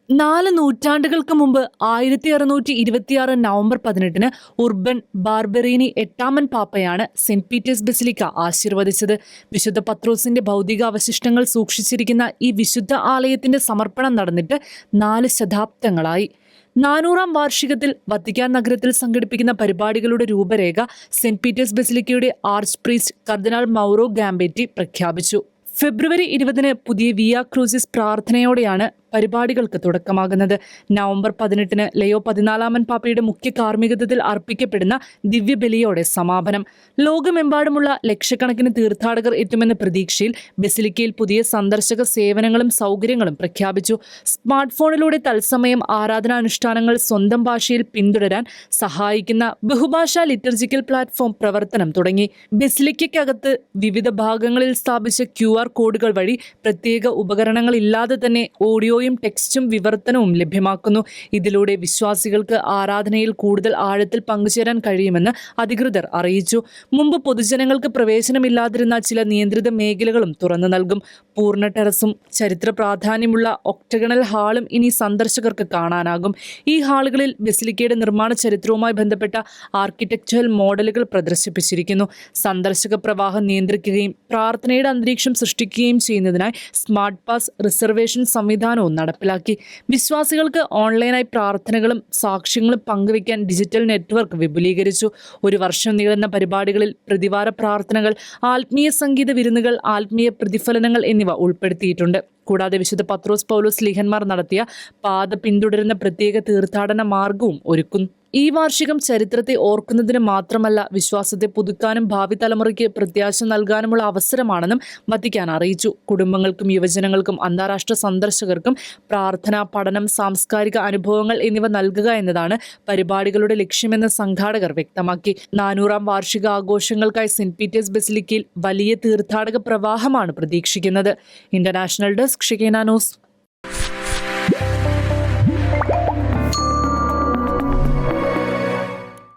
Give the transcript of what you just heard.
4 നൂറ്റാണ്ടുകൾക്ക് മുമ്പ് 1626 November 18 Urban Barberini എട്ടാമൻ പാപ്പയാണ് സെന്റ് പീറ്റേഴ്സ് ബസിലിക്ക ആശീർവദിച്ചത്. വിശുദ്ധ പത്രോസിന്റെ ഭൗതികാവശിഷ്ടങ്ങൾ സൂക്ഷിച്ചിരിക്കുന്ന ഈ വിശുദ്ധ ആലയത്തിന്റെ സമർപ്പണം നടന്നിട്ട് 4 ശതാബ്ദങ്ങളായി. 400-ാം വാർഷികത്തിൽ വത്തിക്കാൻ നഗരത്തിൽ സംഘടിപ്പിക്കുന്ന പരിപാടികളുടെ രൂപരേഖ സെന്റ് പീറ്റേഴ്സ് ബസിലിക്കയുടെ ആർച്ച് പ്രീസ്റ്റ് കർദിനാൾ മൗറോ ഗാംബെറ്റി പ്രഖ്യാപിച്ചു. ഫെബ്രുവരി 20 പുതിയ വിയ ക്രൂസിസ് പ്രാർത്ഥനയോടെയാണ് പരിപാടികൾക്ക് തുടക്കമാകുന്നത്. നവംബർ 18 ലയോ 14 പാപ്പയുടെ മുഖ്യ കാർമ്മികത്വത്തിൽ അർപ്പിക്കപ്പെടുന്ന ദിവ്യബലിയോടെ സമാപനം. ലോകമെമ്പാടുമുള്ള ലക്ഷക്കണക്കിന് തീർത്ഥാടകർ എത്തുമെന്ന പ്രതീക്ഷയിൽ ബസിലിക്കയിൽ പുതിയ സന്ദർശക സേവനങ്ങളും സൗകര്യങ്ങളും പ്രഖ്യാപിച്ചു. സ്മാർട്ട് ഫോണിലൂടെ തത്സമയം ആരാധനാനുഷ്ഠാനങ്ങൾ സ്വന്തം ഭാഷയിൽ പിന്തുടരാൻ സഹായിക്കുന്ന ബഹുഭാഷാ ലിറ്റർജിക്കൽ പ്ലാറ്റ്ഫോം പ്രവർത്തനം തുടങ്ങി. ബസിലിക്കകത്ത് വിവിധ ഭാഗങ്ങളിൽ സ്ഥാപിച്ച QR കോഡുകൾ വഴി പ്രത്യേക ഉപകരണങ്ങളില്ലാതെ തന്നെ ഓഡിയോയും ടെക്സ്റ്റും വിവർത്തനവും ലഭ്യമാക്കുന്നു. ഇതിലൂടെ വിശ്വാസികൾക്ക് ആരാധനയിൽ കൂടുതൽ ആഴത്തിൽ പങ്കുചേരാൻ കഴിയുമെന്ന് അധികൃതർ അറിയിച്ചു. മുമ്പ് പൊതുജനങ്ങൾക്ക് പ്രവേശനമില്ലാതിരുന്ന ചില നിയന്ത്രിത മേഖലകളും തുറന്നു നൽകും. പൂർണ്ണ ടെറസും ചരിത്ര പ്രാധാന്യമുള്ള ഒക്ടഗണൽ ഹാളും ഇനി സന്ദർശകർക്ക് കാണാനാകും. ഈ ഹാളുകളിൽ ബസിലിക്കയുടെ നിർമ്മാണ ചരിത്രവുമായി ബന്ധപ്പെട്ട ആർക്കിടെക്ചറൽ മോഡലുകൾ പ്രദർശിപ്പിച്ചിരിക്കുന്നു. സന്ദർശക പ്രവാഹം നിയന്ത്രിക്കുകയും പ്രാർത്ഥനയുടെ അന്തരീക്ഷം സൃഷ്ടിക്കുകയും ചെയ്യുന്നതിനായി സ്മാർട്ട് പാസ് റിസർവേഷൻ സംവിധാനവും നടപ്പിലാക്കി. വിശ്വാസികൾക്ക് ഓൺലൈനായി പ്രാർത്ഥനകളും സാക്ഷ്യങ്ങളും പങ്കുവയ്ക്കാൻ ഡിജിറ്റൽ നെറ്റ്വർക്ക് വിപുലീകരിച്ചു. ഒരു വർഷം നീളുന്ന പരിപാടികളിൽ പ്രതിവാര പ്രാർത്ഥനകൾ, ആത്മീയ സംഗീത വിരുന്നുകൾ, ആത്മീയ പ്രതിഫലനങ്ങൾ എന്നിവ ഉൾപ്പെടുത്തിയിട്ടുണ്ട്. കൂടാതെ വിശുദ്ധ പത്രോസ് പൗലോസ് സ്ലീഹന്മാർ നടത്തിയ പാത പിന്തുടരുന്ന പ്രത്യേക തീർത്ഥാടന മാർഗവും ഒരുക്കും. ഈ വാർഷികം ചരിത്രത്തെ ഓർക്കുന്നതിന് മാത്രമല്ല, വിശ്വാസത്തെ പുതുക്കാനും ഭാവി തലമുറയ്ക്ക് പ്രത്യാശ നൽകാനുമുള്ള അവസരമാണെന്നും വത്തിക്കാൻ അറിയിച്ചു. കുടുംബങ്ങൾക്കും യുവജനങ്ങൾക്കും അന്താരാഷ്ട്ര സന്ദർശകർക്കും പ്രാർത്ഥന, പഠനം, സാംസ്കാരിക അനുഭവങ്ങൾ എന്നിവ നൽകുക എന്നതാണ് പരിപാടികളുടെ ലക്ഷ്യമെന്ന് സംഘാടകർ വ്യക്തമാക്കി. 400-ാം വാർഷിക ആഘോഷങ്ങൾക്കായി സെന്റ് പീറ്റേഴ്സ് ബസിലിക്കയിൽ വലിയ തീർത്ഥാടക പ്രവാഹമാണ് പ്രതീക്ഷിക്കുന്നത്. International desk Shekinah news.